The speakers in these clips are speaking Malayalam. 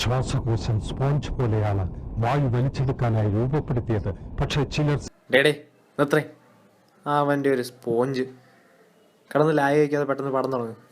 ശ്വാസകോശം സ്പോഞ്ച് പോലെയാണ് വായു വലിച്ചെടുക്കാനായി രൂപപ്പെടുത്തിയത്. പക്ഷേ ചിലർ നിർത്തേ അവൻ്റെ ഒരു സ്പോഞ്ച് കിടന്ന് ലായ വയ്ക്കാതെ പെട്ടെന്ന് പടം തുടങ്ങും.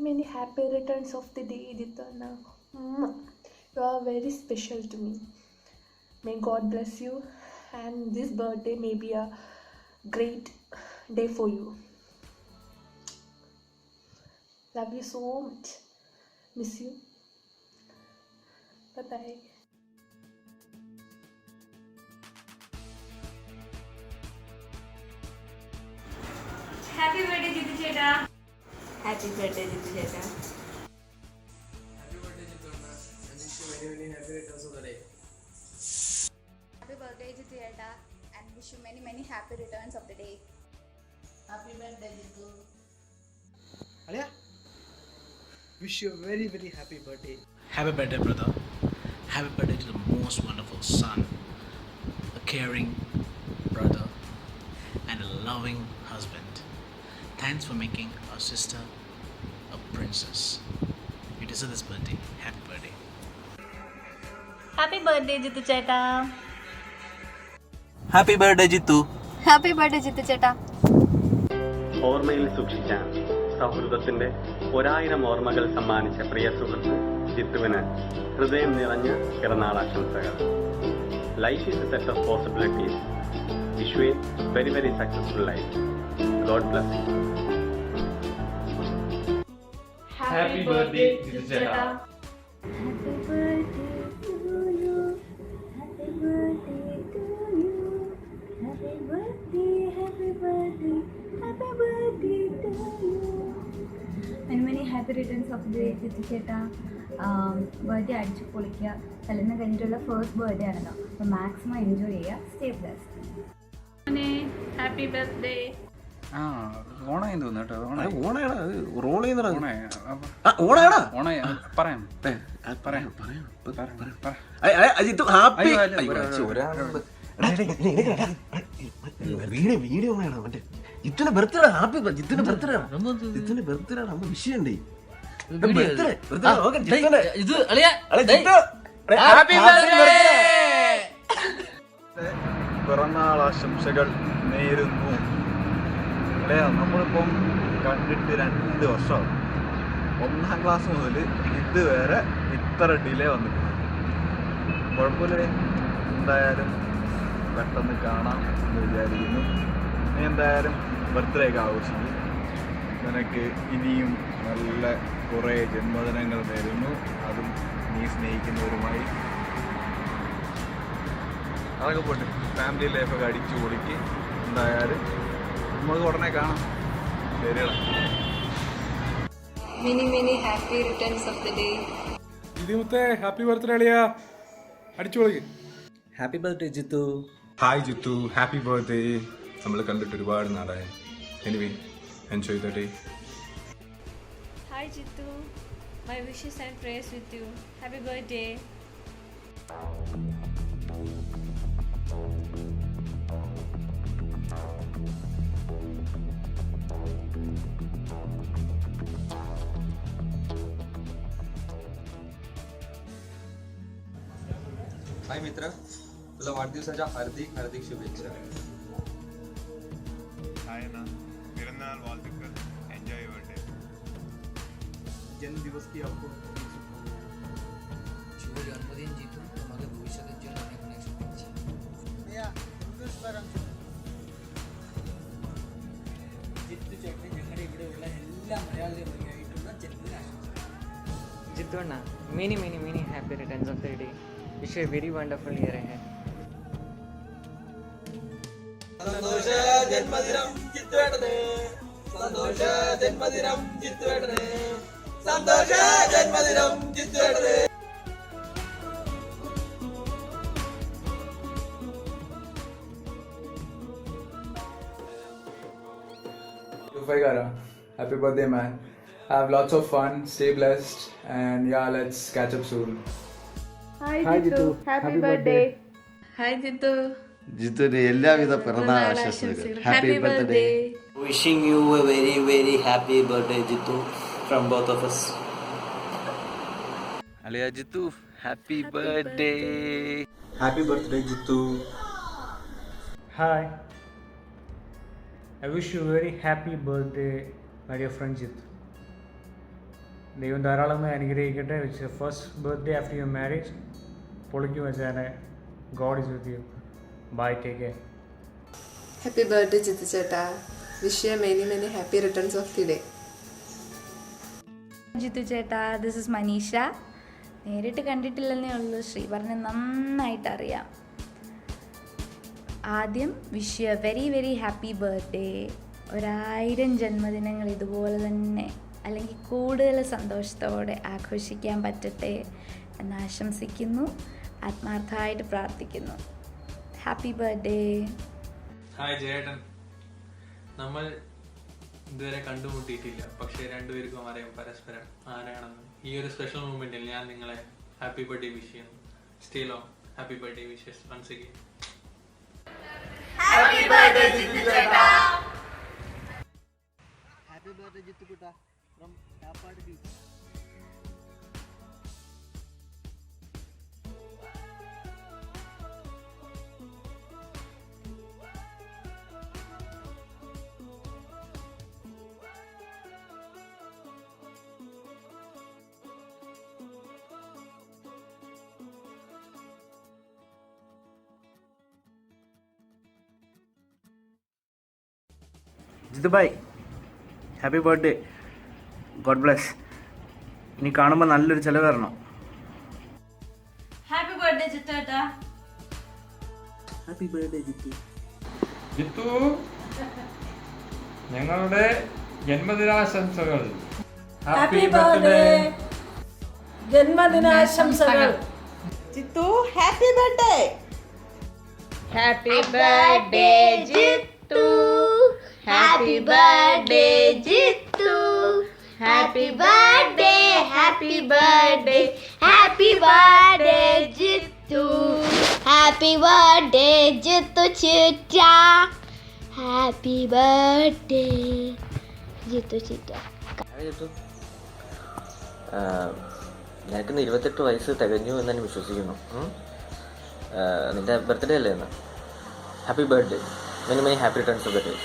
Many happy returns of the day, Jitana. You are very special to me. May God bless you, and this birthday may be a great day for you. Love you so much. Miss you. Bye bye. Happy birthday, Jitu Cheta. Happy birthday, Jitu Cheta. Happy birthday, Jitu Anna. And wish you many happy returns of the day. Happy birthday, Jitu Cheta, and wish you many happy returns of the day. Happy birthday, Jitu. Aliya, wish you a very happy birthday. Happy birthday, brother. Happy birthday to the most wonderful son, a caring brother, and a loving husband. Thanks for making our sister a princess. You deserve this birthday. Happy birthday. Happy birthday, Jitu Cheta. Happy birthday, Jitu. Happy birthday, Jitu Cheta. ഓർമ്മയിൽ സൂക്ഷിച്ച സൗഹൃദത്തിന്റെ 1000 ഓർമ്മകൾ സമ്മാനിച്ച പ്രിയ സുഹൃത്ത് ജിത്തുവിന് ഹൃദയം നിറഞ്ഞ പിറന്നാളാശംസകൾ. Life is a set of possibilities. Wish you a very successful life. God bless you. Happy birthday, Jitu Cheta. Happy birthday to you. Happy birthday to you. Happy birthday, happy birthday, happy birthday to you. Many happy returns of the day, Jitu Cheta. Birthday അടിച്ചു പൊളിക്കുക. കല്യാണം കഴിഞ്ഞിട്ടുള്ള ഫസ്റ്റ് ബർത്ത്ഡേ ആണല്ലോ, അപ്പോൾ മാക്സിമം എൻജോയ് ചെയ്യുക. Stay blessed. Happy birthday. ഓണായി തോന്നുന്നു കേട്ടോ. ഓണാണ് റോൾ ചെയ്യുന്ന ജിത്തു ഹാപ്പി വീഡിയോ ഓണാണ് മറ്റേ ജിത്തുന്റെ ബർത്ത്ഡേ. ഹാപ്പി ജിത്തുന്റെ ബർത്ത്ഡേ നമ്മൾ വിഷയണ്ടേ പിറന്നാളാശംസകൾ നേരുന്നു. അല്ലയാ, നമ്മളിപ്പം കണ്ടിട്ട് 2 വർഷമാവും. 1ാം ക്ലാസ് മുതൽ ഇതുവരെ ഇത്ര ഡിലേ വന്നിട്ടുണ്ട്. കുഴപ്പമില്ലേ, എന്തായാലും പെട്ടെന്ന് കാണാം എന്ന് വിചാരിക്കുന്നു. നീ എന്തായാലും ബർത്ത്ഡേ ഒക്കെ ആഘോഷിക്കും. നിനക്ക് ഇനിയും നല്ല കുറേ ജന്മദിനങ്ങൾ നേരുന്നു, അതും നീ സ്നേഹിക്കുന്നവരുമായി. അതൊക്കെ പോട്ടെ, ഫാമിലി ലൈഫൊക്കെ അടിച്ചു പൊളിക്ക്. എന്തായാലും നമുക്ക് ഉടനെ കാണാം. ശരിയടാ. Many happy returns of the day. ഇതിമുത്തേ ഹാപ്പി ബർത്ത്ഡേ അളിയാ, അടിച്ചു പൊളിക്ക്. Happy birthday Jittu. Hi Jittu, happy birthday. നമ്മൾ കണ്ടിട്ട് ഒരുപാട് നാളായി. Anyway, enjoy the day. Hi Jitu. My wishes and prayers with you. Happy birthday. हाय मित्र, तुला वाढदिवसाच्या हार्दिक हार्दिक शुभेच्छा. हाय ना, पिறந்தநாள் வாழ்த்துக்கள். Enjoy your day. जन्मदिवस की आपको शुभ जन्मदिन जितू. तुम्हाला भविष्यात जन्म अनेक अनेक शुभेच्छा. ജിത്തു ചേട്ടൻ ഞങ്ങളുടെ ഇവിടെയുള്ള എല്ലാ മലയാളികളുമായിട്ടുള്ള ജന്മദിന ആശംസകൾ. ജിത്തു അണ്ണ, many happy returns of the day. Wish you a very wonderful year ahead. സന്തോഷ ജന്മദിനം ജിത്തുവേട്ടനെ, സന്തോഷ ജന്മദിനം ജിത്തുവേട്ടനെ, സന്തോഷ ജന്മദിനം ജിത്തുവേട്ടനെ. Tufaigara, happy birthday man. Have lots of fun, stay blessed, and yeah, let's catch up soon. Hi Jitu, happy birthday. Hi Jitu. ജിത്തുവിന്റെ എല്ലാവിധ പിറന്നാൾ ആശംസകൾ. Happy birthday. Wishing you a very very happy birthday Jitu from both of us. അളിയ Jittu, happy birthday. Happy birthday Jittu. Hi. I wish you a very happy birthday, my dear friend Jittu. ദൈവം ധാരാളമായി അനുഗ്രഹിക്കട്ടെ. Wish your first birthday after your marriage. പൊളിക്കും വെച്ചാൽ God is with you. Bye, take care. Happy birthday Jittu ചേട്ടാ. Wish you many happy returns of the day. Jittu ചേട്ടാ, ദിസ് ഇസ് മനീഷ. നേരിട്ട് കണ്ടിട്ടില്ലെന്നേ ഉള്ളൂ, ശ്രീ പറഞ്ഞ് നന്നായിട്ട് അറിയാം. ആദ്യം wish you a very very happy birthday. 1000 ജന്മദിനങ്ങൾ ഇതുപോലെ തന്നെ അല്ലെങ്കിൽ കൂടുതൽ സന്തോഷത്തോടെ ആഘോഷിക്കാൻ പറ്റട്ടെ എന്ന് ആശംസിക്കുന്നു, ആത്മാർത്ഥമായിട്ട് പ്രാർത്ഥിക്കുന്നു. Happy birthday. ഹായ് ജയേട്ടൻ, നമ്മൾ ഇതുവരെ കണ്ടുമുട്ടിയിട്ടില്ല, പക്ഷേ രണ്ടുപേർക്കും അറിയാം പരസ്പരം ആരാണെന്ന്. ഈ ഒരു സ്പെഷ്യൽ മൂമെന്റിൽ ഞാൻ നിങ്ങളെ ഹാപ്പി ബർത്ത്ഡേ വിഷ് ചെയ്യുന്നു. Stay long. Happy birthday wishes once again. Happy birthday Jittu ചേട്ടാ. Happy birthday Jittu Kutta from Tapad Beach. Jittu bye, happy birthday. God bless. ഇനി കാണുമ്പോൾ നല്ലൊരു ചിലവ് തരണം. ഹാപ്പി ബർത്ത്ഡേ ജിത്തു ഏട്ടാ. Happy birthday Jithu. ജിത്തു, ഞങ്ങളുടെ ജന്മദിനാശംസകൾ. Happy birthday. ജന്മദിനാശംസകൾ. Jittu, happy birthday. Happy birthday Jittu. Happy birthday Jittu. Happy birthday, happy birthday, happy birthday Jittu. Happy birthday Jittu ചിറ്റാ. ഹാപ്പി ബർത്ത്ഡേ ജിത്തു ചിറ്റാ. നിനക്കിന്ന് 28 വയസ്സ് തികഞ്ഞു എന്ന് ഞാൻ വിശ്വസിക്കുന്നു. നിന്റെ ബർത്ത്ഡേ അല്ലേ ഇന്ന്? Happy birthday. Many happy returns of the day.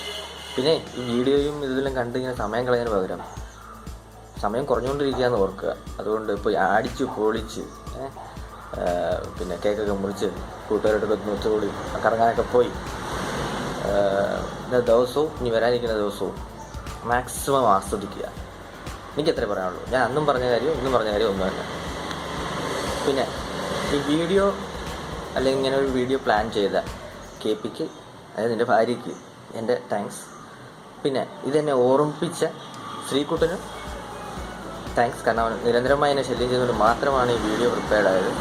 പിന്നെ ഈ വീഡിയോയും ഇതെല്ലാം കണ്ട് ഇങ്ങനെ സമയം കളയാൻ പകരം സമയം കുറഞ്ഞുകൊണ്ടിരിക്കുകയെന്ന് ഓർക്കുക. അതുകൊണ്ട് ഇപ്പോൾ അടിച്ച് പൊളിച്ച് പിന്നെ കേക്കൊക്കെ മുറിച്ച് കൂട്ടുകാരോടൊക്കെ ഒത്തുകൂടി കറങ്ങാനൊക്കെ പോയി ദിവസവും ഇനി വരാനിരിക്കുന്ന ദിവസവും മാക്സിമം ആസ്വദിക്കുക. എനിക്ക് എത്രേ പറയാനുള്ളൂ. ഞാൻ അന്നും പറഞ്ഞ കാര്യം ഇന്നും പറഞ്ഞ കാര്യം ഒന്നും തന്നെ. പിന്നെ ഈ വീഡിയോ അല്ലെങ്കിൽ ഇങ്ങനെ ഒരു വീഡിയോ പ്ലാൻ ചെയ്ത KPക്ക്, അതായത് എൻ്റെ ഭാര്യയ്ക്ക് എൻ്റെ താങ്ക്സ്. പിന്നെ ഇതെന്നെ ഓർമ്മിപ്പിച്ച ശ്രീകുട്ടനും താങ്ക്സ്. കാരണം അവൻ നിരന്തരമായി എന്നെ ശല്യം ചെയ്തുകൊണ്ട് മാത്രമാണ് ഈ വീഡിയോ പ്രിപ്പയർഡ് ആയത്.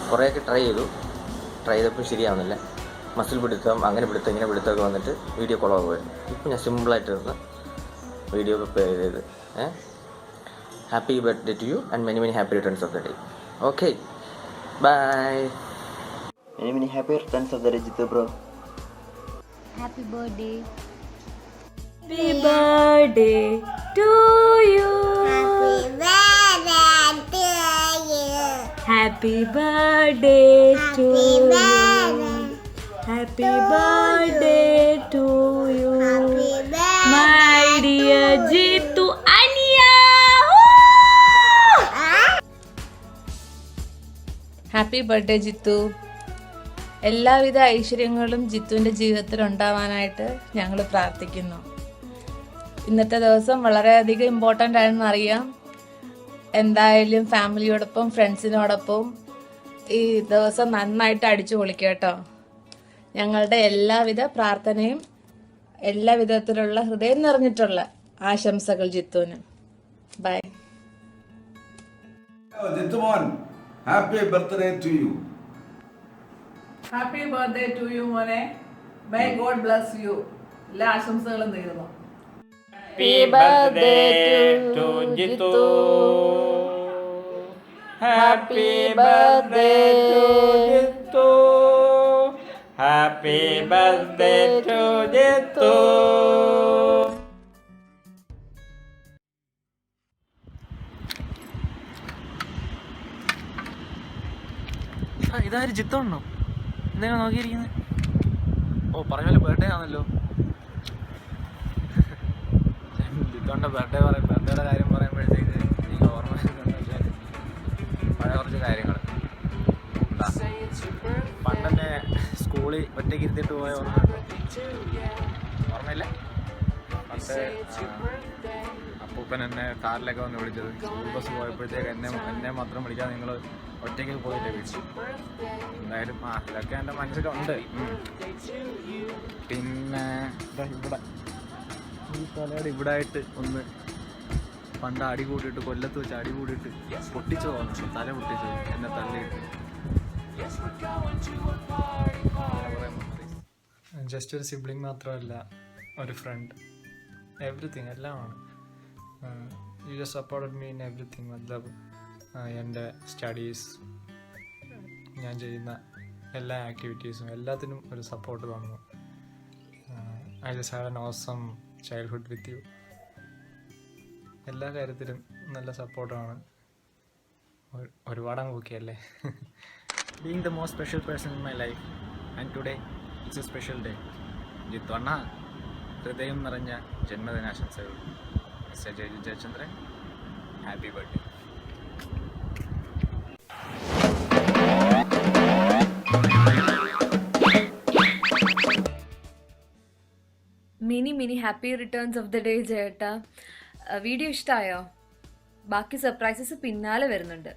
കുറേയൊക്കെ ട്രൈ ചെയ്തപ്പോൾ ശരിയാവുന്നില്ല. മസിൽ പിടുത്തം, അങ്ങനെ പിടുത്തം, ഇങ്ങനെ പിടുത്തമൊക്കെ വന്നിട്ട് വീഡിയോ കുളവായി പോയിരുന്നു. ഇപ്പം ഞാൻ സിമ്പിളായിട്ടിരുന്ന് വീഡിയോ പ്രിപ്പയർ ചെയ്ത്. Happy birthday to you and many happy returns of the day. Okay, bye. Many happy returns of the day Jittu bro. Happy birthday. Happy birthday to you. Happy birthday to you. Happy Happy birthday to you. Happy birthday to you. My dear Jitu Ania. Happy birthday Jittu. എല്ലാവിധ ഐശ്വര്യങ്ങളും ജിത്തുവിൻ്റെ ജീവിതത്തിൽ ഉണ്ടാവാനായിട്ട് ഞങ്ങൾ പ്രാർത്ഥിക്കുന്നു. ഇന്നത്തെ ദിവസം വളരെയധികം ഇമ്പോർട്ടൻ്റ് ആണെന്ന് അറിയാം. എന്തായാലും ഫാമിലിയോടൊപ്പം ഫ്രണ്ട്സിനോടൊപ്പം ഈ ദിവസം നന്നായിട്ട് അടിച്ചു പൊളിക്കുക കേട്ടോ. ഞങ്ങളുടെ എല്ലാവിധ പ്രാർത്ഥനയും എല്ലാ വിധത്തിലുള്ള ഹൃദയം നിറഞ്ഞിട്ടുള്ള ആശംസകൾ ജിത്തുവിന്. ബൈ. ജിത്തുമോൻ, happy birthday to you. Happy birthday to you മോനെ. May God bless you. എല്ലാ ആശംസകളും നേരുന്നു. Happy birthday to Jitu. Happy birthday to Jitu. Happy birthday to Jitu. ഇതാര് ജിത്തുണ്ടോ? എന്തെങ്കിലും നോക്കിയിരിക്കുന്നത്? ഓ, പറഞ്ഞ പോലെ ബർത്ത്ഡേ ആണല്ലോ. ജിത്തോൻ്റെ ബർത്ത്ഡേയുടെ കാര്യം പറയുമ്പോഴത്തേക്ക് എനിക്ക് ഓർമ്മ വരുന്നത് പഴയ കുറച്ച് കാര്യങ്ങൾ. പണ്ടെന്നെ സ്കൂളിൽ ഒറ്റയ്ക്ക് ഇരുത്തിട്ട് പോയ ഓർമ്മയില്ല? പണ്ട് അപ്പൂപ്പൻ എന്നെ കാറിലൊക്കെ വന്ന് വിളിച്ചത്. സ്കൂൾ ബസ് പോയപ്പോഴത്തേക്ക് എന്നെ മാത്രം വിളിക്കാതെ നിങ്ങൾ ഒറ്റയ്ക്ക് പോയില്ലേ വിളിച്ചു. എന്തായാലും ഇതൊക്കെ എൻ്റെ മനസ്സിലുണ്ട്. പിന്നെ ഇവിടെ ഈ തലയുടെ ഇവിടെ ആയിട്ട് ഒന്ന് പണ്ട് അടി കൂടിയിട്ട്, കൊല്ലത്ത് വെച്ച് അടി കൂടിയിട്ട് പൊട്ടിച്ചു തോന്നുന്നു. തല പൊട്ടിച്ചു എന്നെ തള്ളിയിട്ട്. ജസ്റ്റ് ഒരു സിബ്ലിംഗ് മാത്രമല്ല, ഒരു ഫ്രണ്ട്, എവറിത്തിങ് എല്ലാമാണ്. You just supported me in everything. മതലബ് എൻ്റെ സ്റ്റഡീസ്, ഞാൻ ചെയ്യുന്ന എല്ലാ ആക്ടിവിറ്റീസും എല്ലാത്തിനും ഒരു സപ്പോർട്ട് തന്നു. I just had an awesome childhood with you. എല്ലാ കാര്യത്തിലും നല്ല സപ്പോർട്ടാണ്. ഒരുപാട് നോക്കിയല്ലേ. Being the most special person in my life and today it's a special day. Jittu അണ്ണ, ഹൃദയം നിറഞ്ഞ ജന്മദിനാശംസകൾ. Mister Jayachandran, happy birthday. Many happy returns of the day ജയേട്ടാ. വീഡിയോ ഇഷ്ടമായോ? ബാക്കി സർപ്രൈസസ് പിന്നാലെ വരുന്നുണ്ട്.